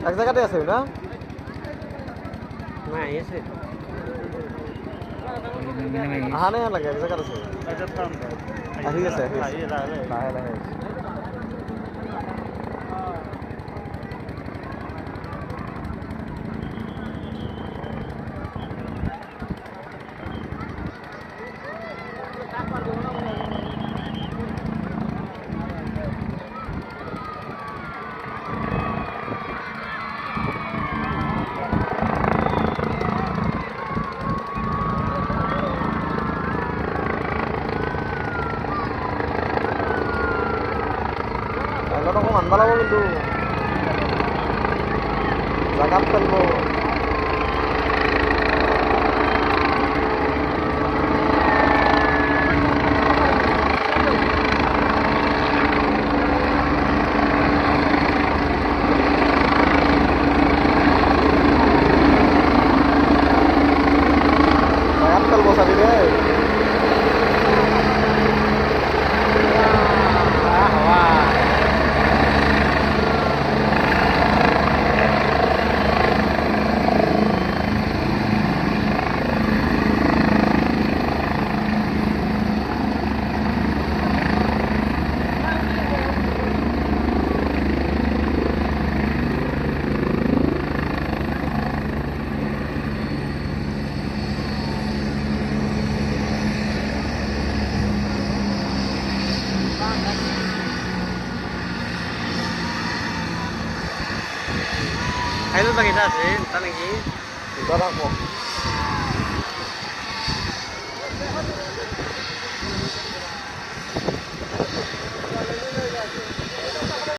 এক জায়গাতে আছে না নাই আছে আহা নাই লাগে এক জায়গাত আছে আহি আছে লাহে লাহে Kalau manual apa gitu, zakat kan lo. Zakat kan lo sabi deh. Ayo lu pakai tas, entar lagi. Itu orang kok.